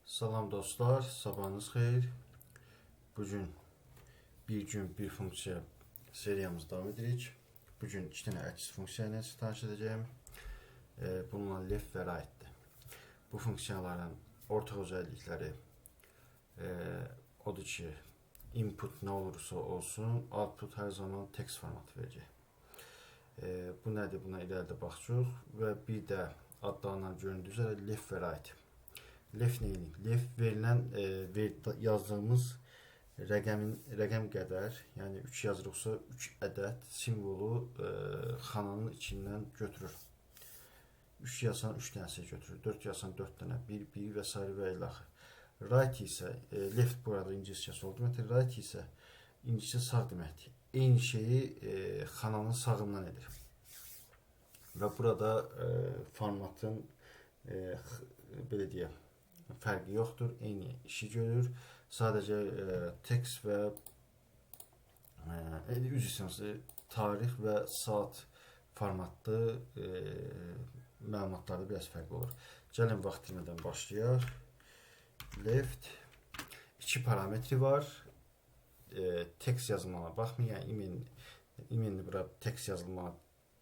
Salam dostlar, sabahınız xeyir. Bugün bir gün bir funksiya seriyamız davam edirik. Bugün iki tane əks funksiya ilə tanış edəcəyim. Bununla left və right'dir. Bu funksiyaların ortaq özellikləri odur ki, input nə olursa olsun, output hər zaman text formatı verəcək. Bu nədir? Buna irəlidə baxacağıq və bir də adlarından göründüyü üzrə left və right. Left neyini? Left verilən yazdığımız rəqəm qədər, yəni 3 yazırıqsa 3 ədəd simvolu xananın içindən götürür. 3 yazsan 3 dənəsə götürür, 4 yazsan 4 dənə, 1 və s. və ilaxı. Right isə, left burada ingiliscə sol deməkdir, right isə ingiliscə sağ deməkdir. Eyni şeyi xananın sağından edir. Və burada formatın belə deyək, fərqi yoxdur, eyni işi görür. Sadəcə text və tarix və saat formatlı məlumatlarda biraz fərqli olur. Gəlin vaxt itirmədən başlayaq. Left 2 parametri var. Text yazılmağına baxmayın, yəni bura text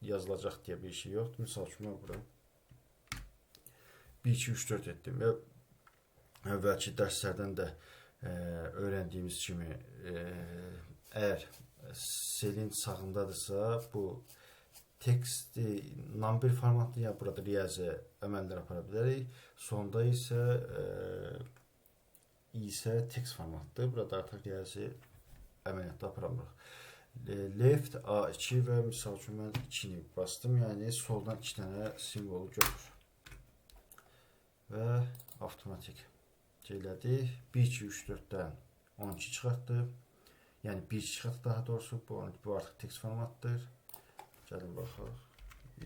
yazılacaq deyə bir şey yoxdur. Misal üçün mən bura 1, 2, 3, 4 etdim və əvvəlki dərslərdən də öyrəndiyimiz kimi əgər selin sağındadırsa bu text number formatlı, yəni burada riyazi əməllər apara bilərik. Sonda isə text formatlı. Burada artıq riyazi əməliyyatda aparamırıq. Left A2 və misal üçün mən 2-ni bastım, yəni soldan 2 dənə simvolu götür. Və avtomatik elədi. 1, 2, 3, 4-dən 12 çıxartdı. Yəni 1 çıxartdı daha doğrusu. Bu artıq text formatdır. Gəlin baxaq.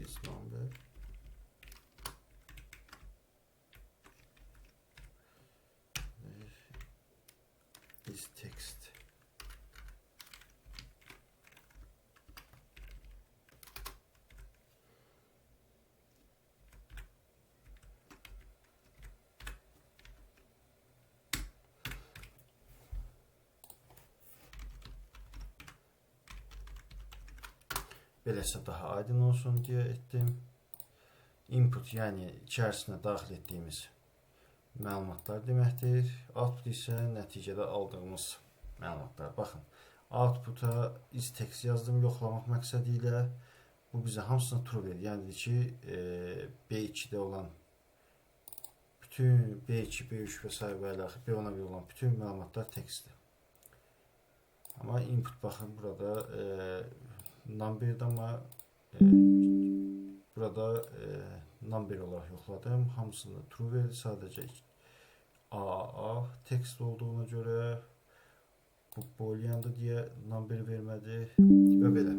Is number. Is text. Beləsə daha aydın olsun deyə etdim. Input, yəni içərisinə daxil etdiyimiz məlumatlar deməkdir. Output isə nəticədə aldığımız məlumatlar. Baxın, output'a is text yazdım yoxlamaq məqsədi ilə. Bu bizə hamısını true verir. Yəni ki, B2-də olan bütün B2, B3 və s. və ilaxı B10-a olan bütün məlumatlar textdir. Amma input baxın burada number'da, amma burada number olaraq yoxladım. Hamısını true verir. Sadəcə AAA text olduğuna görə bu booleandır deyə number vermədi və belə.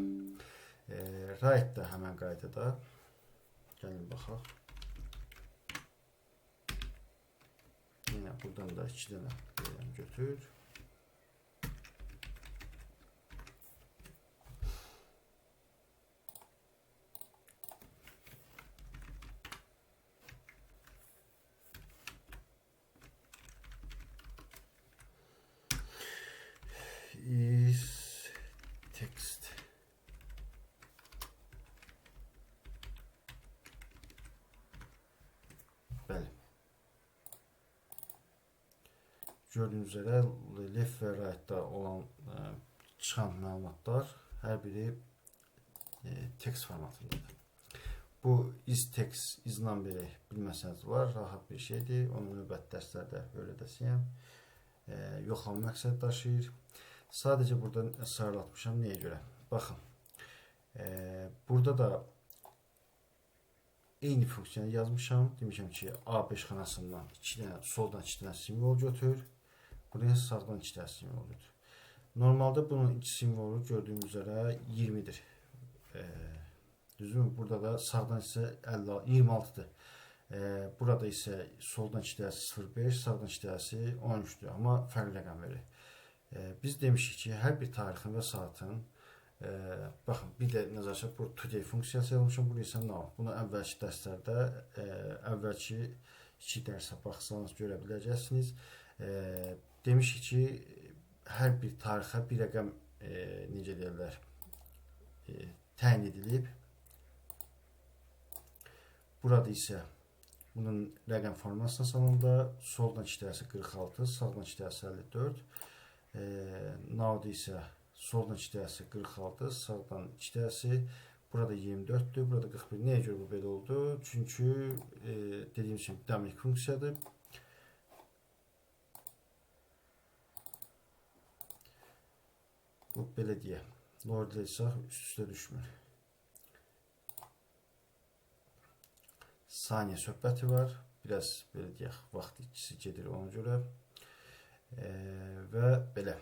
Right da həmən qaydada. Gəlin baxaq. Yenə buradan da 2 dənə götür. Is text. Bəli. Gördüyünüz üzrə left və right'da olan çıxan məlumatlar hər biri text formatındadır. Bu is text, is number'i bilməsəniz var, rahat bir şeydir. Onu növbəti dərslərdə öyrədəcəyəm. Yoxlama məqsəd daşıyır. Sadəcə burada sarılatmışam. Nəyə görə? Baxın. Burada da eyni funksiyanı yazmışam. Demişəm ki, A5 xanasından 2 dənə, soldan 2 dənə simvol götür. Buraya sağdan 2 dənə simvol götür. Normalda bunun 2 simvolu gördüyümüz üzrə 20'dir. Düzdürmü? Burada da sağdan isə 26'dır. Burada isə soldan 2 dənəsi 0,5, sağdan 2 dənəsi 13'dür. Amma fərqli rəqəm verir. Biz demişik ki, hər bir tarixin və saatın baxın, bir də nəzərsə bu today funksiyası yazmışam, bunu isə now. Bunu əvvəlki dərslərdə, əvvəlki 2 dərsə baxsanız görə biləcəksiniz. Demişik ki, hər bir tarixə bir rəqəm necə deyirlər, təyin edilib. Burada isə bunun rəqəm formasına salında soldan 2 dərsə 46, sağdan 2 dərsə 54. Navda isə soldan 2 dərsə 46, sağdan 2 dərsi. Burada 24'dür, burada 41. Nəyə görə bu belə oldu? Çünki dediyim kimi dinamik funksiyadır. Bu belə deyə. Lordiləsək üst-üstə düşmür. Saniyə söhbəti var. Biraz belə deyək, vaxt ikisi gedir ona görə. Və belə.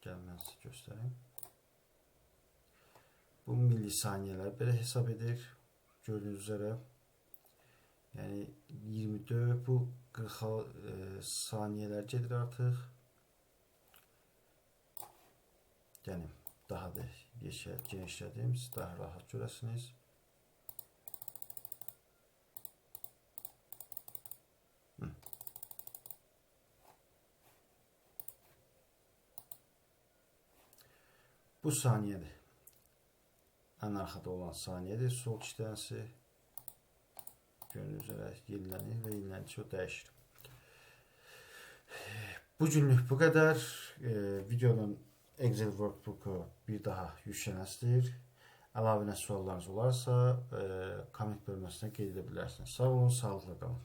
Gəlin mən sizə göstəreyim. Bu milisaniyələr belə hesab edir. Gördüyünüz üzrə. Yəni 24 bu 40 saniyələr gedir artıq. Yəni daha da genişlədim. Siz daha rahat görəsiniz. Bu saniyədir. Ən arxada olan saniyədir. Sol 2 dənəsi gördüyünüz üzrə yenilənir və yeniləndikcə o dəyişir. Bu günlük bu qədər. Videonun Excel workbook'u bir daha yüklənəsidir. Əlavə suallarınız olarsa komment bölməsinə qeyd edə bilərsiniz. Sağ olun, sağlıqla qalın.